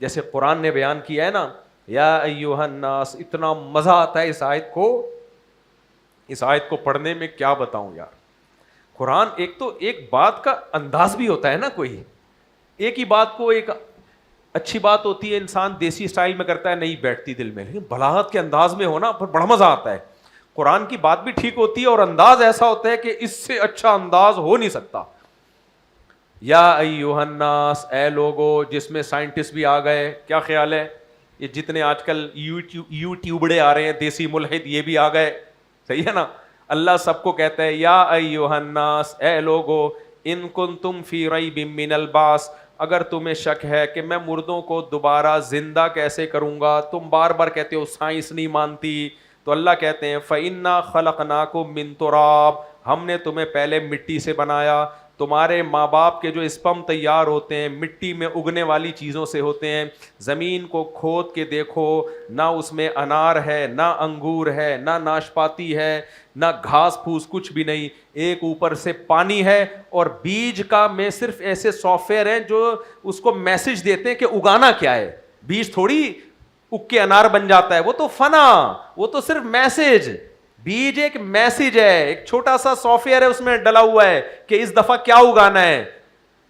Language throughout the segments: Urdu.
جیسے قرآن نے بیان کیا ہے نا یا ایھا الناس, اتنا مزہ آتا ہے اس آیت کو پڑھنے میں, کیا بتاؤں یار. قرآن ایک بات کا انداز بھی ہوتا ہے نا, کوئی ایک ہی بات کو, ایک اچھی بات ہوتی ہے انسان دیسی اسٹائل میں کرتا ہے, نہیں بیٹھتی دل میں, لیکن بلاغت کے انداز میں ہونا پھر بڑا مزہ آتا ہے. قرآن کی بات بھی ٹھیک ہوتی ہے اور انداز ایسا ہوتا ہے کہ اس سے اچھا انداز ہو نہیں سکتا. یا ایھا الناس, اے لوگو, جس میں سائنٹسٹ بھی آ گئے. کیا خیال ہے یہ جتنے آج کل یوٹیوبڑے آ رہے ہیں دیسی ملحد, یہ بھی آ گئے, صحیح ہے نا. اللہ سب کو کہتا ہے یا ایھا الناس, اے لوگو, ان کنتم فی ریب من البعث, اگر تمہیں شک ہے کہ میں مردوں کو دوبارہ زندہ کیسے کروں گا. تم بار بار کہتے ہو سائنس نہیں مانتی, تو اللہ کہتے ہیں فإنا خلقناکم من تراب, ہم نے تمہیں پہلے مٹی سے بنایا. تمہارے ماں باپ کے جو اسپم تیار ہوتے ہیں مٹی میں اگنے والی چیزوں سے ہوتے ہیں. زمین کو کھود کے دیکھو, نہ اس میں انار ہے, نہ انگور ہے, نہ ناشپاتی ہے, نہ گھاس پھوس, کچھ بھی نہیں. ایک اوپر سے پانی ہے, اور بیج کا میں صرف ایسے سافٹ ویئر ہیں جو اس کو میسج دیتے ہیں کہ اگانا کیا ہے. بیج تھوڑی اگ کے انار بن جاتا ہے, وہ تو فنا, وہ تو صرف میسج. بیج ایک میسج ہے, ایک چھوٹا سا سافٹ ویئر ہے اس میں ڈلا ہوا ہے کہ اس دفعہ کیا اگانا ہے,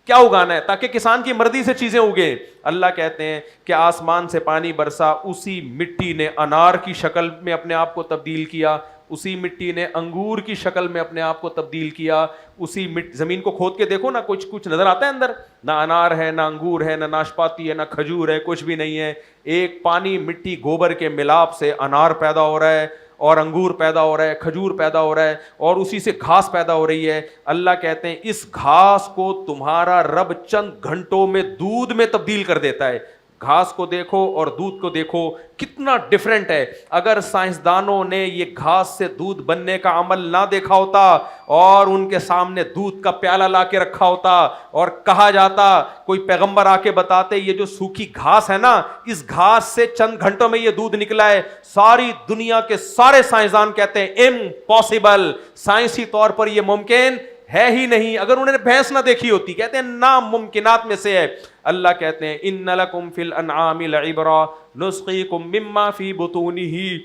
کیا اگانا ہے, تاکہ کسان کی مرضی سے چیزیں اگیں. اللہ کہتے ہیں کہ آسمان سے پانی برسا, اسی مٹی نے انار کی شکل میں اپنے آپ کو تبدیل کیا, اسی مٹی نے انگور کی شکل میں اپنے آپ کو تبدیل کیا. اسی زمین کو کھود کے دیکھو نا, کچھ نظر آتا ہے اندر, نہ انار ہے, نہ انگور ہے, نہ ناشپاتی ہے, نہ کھجور ہے, کچھ بھی نہیں ہے. ایک پانی مٹی گوبر کے ملاپ سے انار پیدا ہو رہا ہے, اور انگور پیدا ہو رہا ہے, کھجور پیدا ہو رہا ہے, اور اسی سے گھاس پیدا ہو رہی ہے. اللہ کہتے ہیں اس گھاس کو تمہارا رب چند گھنٹوں میں دودھ میں تبدیل کر دیتا ہے. گھاس کو دیکھو اور دودھ کو دیکھو کتنا ڈفرینٹ ہے. اگر سائنسدانوں نے یہ گھاس سے دودھ بننے کا عمل نہ دیکھا ہوتا اور ان کے سامنے دودھ کا پیالہ لا کے رکھا ہوتا اور کہا جاتا, کوئی پیغمبر آ کے بتاتے یہ جو سوکھی گھاس ہے نا, اس گھاس سے چند گھنٹوں میں یہ دودھ نکلا ہے, ساری دنیا کے سارے سائنسدان کہتے ہیں امپاسبل, سائنسی طور پر یہ ممکن ہے ہی نہیں. اگر انہوں نے بھینس نہ دیکھی ہوتی, کہتے ہیں ناممکنات میں سے ہے. اللہ کہتے ہیں ان لکم فی الانعام لعبرہ نسقیکم مما فی بطونہ,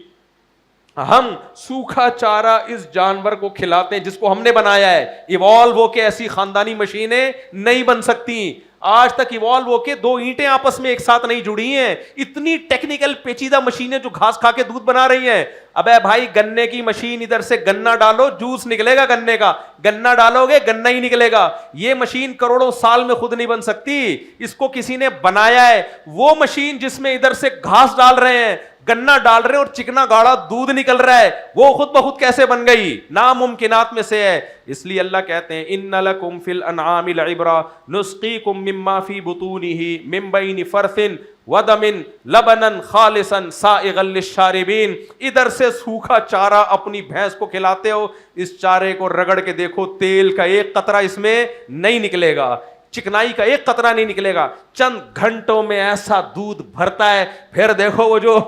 ہم سوکھا چارہ اس جانور کو کھلاتے ہیں جس کو ہم نے بنایا ہے. ایوالو ہو کے ایسی خاندانی مشینیں نہیں بن سکتی. آج تک ایوالو ہو کے دو اینٹیں آپس میں ایک ساتھ نہیں جڑی ہیں. اتنی ٹیکنیکل پیچیدہ مشینیں جو گھاس کھا کے دودھ بنا رہی ہیں. ابے بھائی گنے کی مشین, ادھر سے گنا ڈالو جوس نکلے گا گنے کا, گنا ڈالو گے گنا ہی نکلے گا. یہ مشین کروڑوں سال میں خود نہیں بن سکتی, اس کو کسی نے بنایا ہے. وہ مشین جس میں ادھر سے گھاس ڈال رہے ہیں, گنا ڈال رہے ہیں اور چکنا گاڑا دودھ نکل رہا ہے, وہ خود بخود کیسے بن گئی؟ ناممکنات میں سے ہے. اس لیے اللہ کہتے ہیں ان لکم فی الانعام لعبرہ نسقیکم مما فی بطونہ من بین فرث ودم لبنا خالصا سائغا للشاربین. ادھر سے سوکھا چارہ اپنی بھینس کو کھلاتے ہو, اس چارے کو رگڑ کے دیکھو تیل کا ایک قطرہ اس میں نہیں نکلے گا, چکنائی کا ایک قطرہ نہیں نکلے گا. چند گھنٹوں میں ایسا دودھ بھرتا ہے. پھر دیکھو وہ جو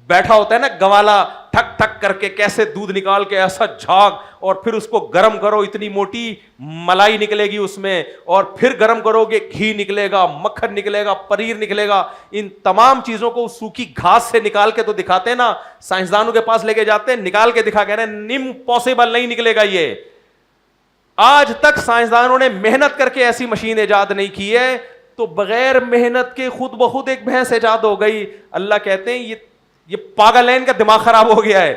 بیٹھا ہوتا ہے نا گوالا, ٹھک ٹھک کر کے کیسے دودھ نکال کے ایسا جھاگ, اور پھر اس کو گرم کرو, اتنی موٹی ملائی نکلے گی اس میں, اور پھر گرم کرو گے گھی نکلے گا, مکھن نکلے گا, پنیر نکلے گا. ان تمام چیزوں کو سوکھی گھاس سے نکال کے تو دکھاتے نا, سائنسدانوں کے پاس لے کے جاتے ہیں, نکال کے دکھا, کہہ رہے ہیں امپاسبل, نہیں نکلے گا یہ. آج تک سائنسدانوں نے محنت کر کے ایسی مشین ایجاد نہیں کی ہے, تو بغیر محنت کے خود بخود ایک بھینس ایجاد ہو گئی. اللہ کہتے ہیں یہ پاگل ہے, ان کا دماغ خراب ہو گیا ہے.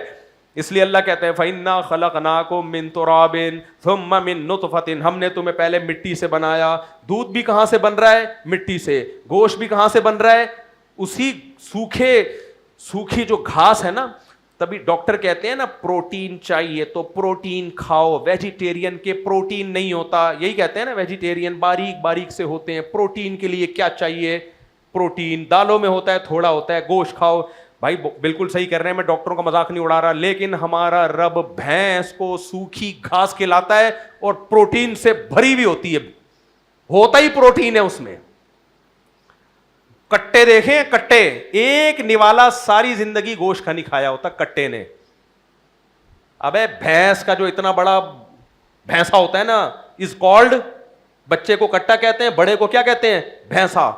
اس لیے اللہ کہتے ہیں فَإِنَّا خَلَقْنَاكُم مِّن تُرَابٍ ثُمَّ مِّن نُطْفَةٍ, ہم نے تمہیں پہلے مٹی سے بنایا. دودھ بھی کہاں سے بن رہا ہے؟ مٹی سے. گوشت بھی کہاں سے بن رہا ہے؟ اسی سوکھی جو گھاس ہے نا. تبھی ڈاکٹر کہتے ہیں نا پروٹین چاہیے تو پروٹین کھاؤ, ویجیٹیرین کے پروٹین نہیں ہوتا. یہی کہتے ہیں نا ویجیٹیرین باریک باریک سے ہوتے ہیں. پروٹین کے لیے کیا چاہیے؟ پروٹین. دالوں میں ہوتا ہے, تھوڑا ہوتا ہے. گوشت کھاؤ. بھائی بالکل صحیح کر رہے ہیں, میں ڈاکٹروں کا مذاق نہیں اڑا رہا, لیکن ہمارا رب بھینس کو سوکھی گھاس کھلاتا ہے اور پروٹین سے بھری ہوئی ہوتی ہے, ہوتا ہی پروٹین ہے اس میں. کٹے دیکھیں, کٹے, ایک نوالا ساری زندگی گوشت کا نہیں کھایا ہوتا کٹے نے. ابے بھینس کا جو اتنا بڑا بھینسا ہوتا ہے نا, از کالڈ, بچے کو کٹا کہتے ہیں, بڑے کو کیا کہتے ہیں؟ بھینسا.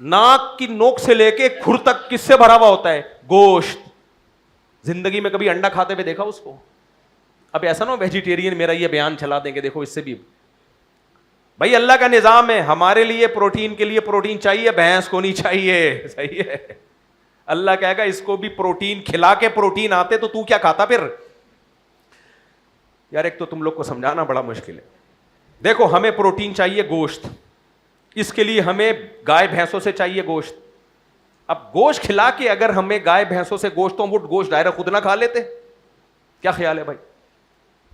ناک کی نوک سے لے کے کھر تک کس سے بھرا ہوا ہوتا ہے؟ گوشت. زندگی میں کبھی انڈا کھاتے ہوئے دیکھا اس کو؟ اب ایسا نہ ہو ویجیٹیرین میرا یہ بیان چلا دیں کہ دیکھو اس سے بھی. بھائی اللہ کا نظام ہے, ہمارے لیے پروٹین کے لیے پروٹین چاہیے, بھینس کو نہیں چاہیے. صحیح ہے. اللہ کہے گا اس کو بھی پروٹین کھلا کے پروٹین آتے تو کیا کھاتا پھر؟ یار ایک تو تم لوگ کو سمجھانا بڑا مشکل ہے. دیکھو ہمیں پروٹین چاہیے گوشت, اس کے لیے ہمیں گائے بھینسوں سے چاہیے گوشت. اب گوشت کھلا کے اگر ہمیں گائے بھینسوں سے گوشت, تو وہ گوشت ڈائریکٹ خود نہ کھا لیتے؟ کیا خیال ہے بھائی؟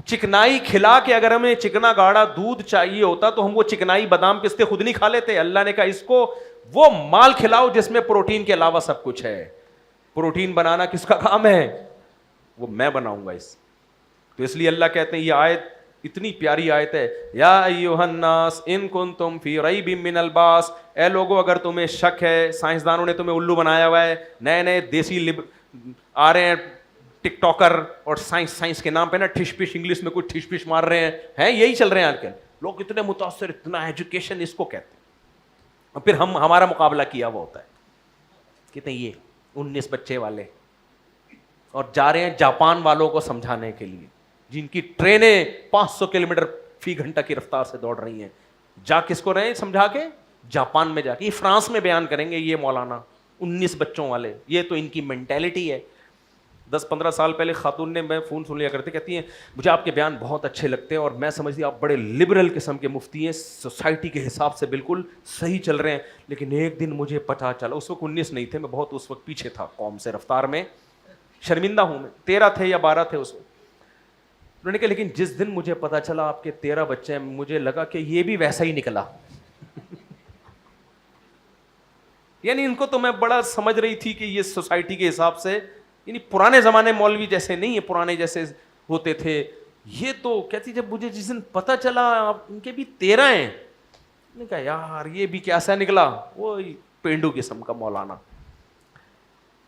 چکنائی کھلا کے اگر ہمیں چکنا گاڑا دودھ چاہیے ہوتا تو ہم وہ چکنائی بادام پستے خود نہیں کھا لیتے؟ اللہ نے کہا اس کو وہ مال کھلاؤ جس میں پروٹین کے علاوہ سب کچھ ہے. پروٹین بنانا کس کا کام ہے؟ وہ میں بناؤں گا اس. تو اس لیے اللہ کہتے ہیں, یہ آیت اتنی پیاری آیت ہے, یا ایھا الناس ان کنتم فی ریب من البعث, اے لوگو اگر تمہیں شک ہے, سائنسدانوں نے تمہیں الو بنایا ہوا ہے, نئے نئے دیسی آ رہے ہیں ٹک ٹاکر, اور سائنس کے نام پہ نا ٹھش پش, انگلش میں کوئی ٹھش پش مار رہے ہیں یہی چل رہے ہیں آج کل. لوگ اتنے متاثر, اتنا ایجوکیشن اس کو کہتے ہیں, اور پھر ہمارا مقابلہ کیا ہوا ہوتا ہے. کہتے ہیں یہ 19 بچے والے, اور جا رہے ہیں جاپان والوں کو سمجھانے کے لیے, جن کی ٹرینیں 500 کلومیٹر فی گھنٹہ کی رفتار سے دوڑ رہی ہیں. جا کس کو رہے ہیں سمجھا کے؟ جاپان میں جا کے. یہ فرانس میں بیان کریں گے یہ مولانا 19 بچوں والے. یہ تو ان کی مینٹیلٹی ہے. 10-15 سال پہلے خاتون نے, میں فون سن لیا کرتے, کہتی ہیں مجھے آپ کے بیان بہت اچھے لگتے ہیں, اور میں سمجھتی ہوں آپ بڑے لبرل قسم کے مفتی ہیں, سوسائٹی کے حساب سے بالکل صحیح چل رہے ہیں, لیکن ایک دن مجھے پتہ چلا, اس وقت 19 نہیں تھے, میں بہت اس وقت پیچھے تھا قوم سے رفتار میں, شرمندہ ہوں میں, 13 تھے یا 12 تھے اس وقت. انہوں نے کہا لیکن جس دن مجھے پتا چلا آپ کے 13 بچے ہیں, مجھے لگا کہ یہ بھی ویسا ہی نکلا. یعنی ان کو تو میں بڑا سمجھ رہی تھی کہ یہ سوسائٹی کے حساب سے, یعنی پرانے زمانے مولوی جیسے نہیں ہے, پرانے جیسے ہوتے تھے. یہ تو کہتی جب مجھے جس دن پتا چلا ان کے بھی 13 ہیں, میں نے کہا یار یہ بھی کیسا نکلا, وہ پینڈو قسم کا مولانا.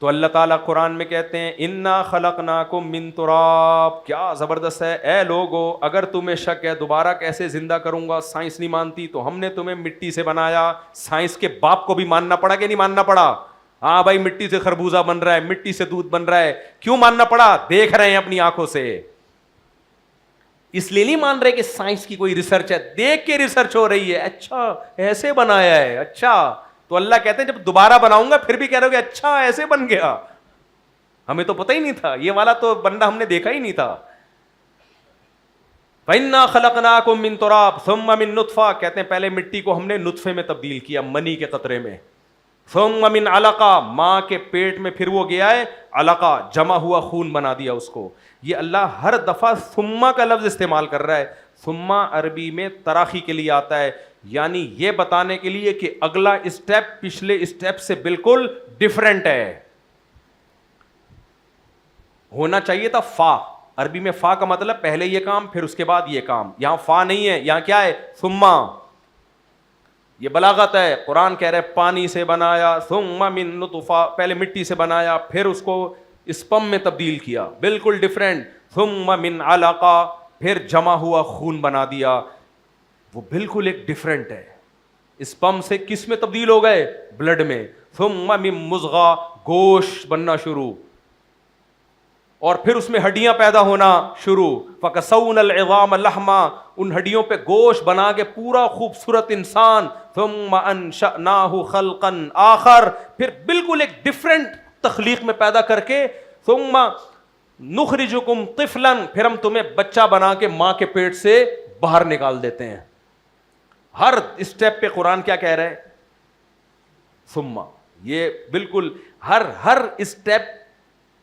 تو اللہ تعالیٰ قرآن میں کہتے ہیں انا خلقناکم من تراب, کیا زبردست ہے. اے لوگو اگر تمہیں شک ہے دوبارہ کیسے زندہ کروں گا, سائنس نہیں مانتی, تو ہم نے تمہیں مٹی سے بنایا. سائنس کے باپ کو بھی ماننا پڑا کہ نہیں ماننا پڑا؟ ہاں بھائی مٹی سے خربوزہ بن رہا ہے, مٹی سے دودھ بن رہا ہے. کیوں ماننا پڑا؟ دیکھ رہے ہیں اپنی آنکھوں سے. اس لیے نہیں مان رہے کہ سائنس کی کوئی ریسرچ ہے, دیکھ کے ریسرچ ہو رہی ہے. اچھا ایسے بنایا ہے, اچھا. تو اللہ کہتے ہیں جب دوبارہ بناؤں گا پھر بھی کہہ رہے ہو کہ اچھا ایسے بن گیا, ہمیں تو پتہ ہی نہیں تھا, یہ والا تو بندہ ہم نے دیکھا ہی نہیں تھا. فَإِنَّا خَلَقْنَاكُم مِّن تُرَابٍ ثُمَّ مِن نُطْفَةٍ, کہتے ہیں پہلے مٹی کو ہم نے نطفے میں تبدیل کیا, منی کے قطرے میں. ثُمَّ مِن عَلَقَةٍ, ماں کے پیٹ میں پھر وہ گیا ہے علقہ, جمع ہوا خون بنا دیا اس کو. یہ اللہ ہر دفعہ ثم کا لفظ استعمال کر رہا ہے. ثم عربی میں تراخی کے لیے آتا ہے, یعنی یہ بتانے کے لیے کہ اگلا اسٹیپ پچھلے اسٹیپ سے بالکل ڈفرینٹ ہے. ہونا چاہیے تھا فا, عربی میں فا کا مطلب پہلے یہ کام پھر اس کے بعد یہ کام. یہاں فا نہیں ہے, یہاں کیا ہے؟ ثم. یہ بلاغت ہے. قرآن کہہ رہے پانی سے بنایا, ثم من نطفہ, پہلے مٹی سے بنایا پھر اس کو اسپم میں تبدیل کیا, بالکل ڈفرینٹ. ثم من علقہ, پھر جمع ہوا خون بنا دیا, وہ بالکل ایک ڈفرینٹ ہے. اسپم سے کس میں تبدیل ہو گئے؟ بلڈ میں. ثم من مضغہ, گوشت بننا شروع, اور پھر اس میں ہڈیاں پیدا ہونا شروع. فَكَسَوْنَا الْعِظَامَ لَحْمًا, ان ہڈیوں پہ گوشت بنا کے پورا خوبصورت انسان. ثُمَّ أَنشَأْنَاهُ خَلْقًا آخر, پھر بالکل ایک ڈفرینٹ تخلیق میں پیدا کر کے. ثُمَّ نُخْرِجُكُمْ طِفْلًا, پھر ہم تمہیں بچہ بنا کے ماں کے پیٹ سے باہر نکال دیتے ہیں. ہر اسٹیپ پہ قرآن کیا کہہ رہا ہے؟ ثم. یہ بالکل ہر اسٹیپ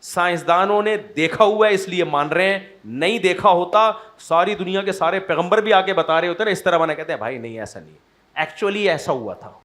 سائنسدانوں نے دیکھا ہوا ہے اس لیے مان رہے ہیں. نہیں دیکھا ہوتا ساری دنیا کے سارے پیغمبر بھی آ کے بتا رہے ہوتے ہیں نا اس طرح بنا, کہتے ہیں بھائی نہیں ایسا نہیں, ایکچولی ایسا ہوا تھا.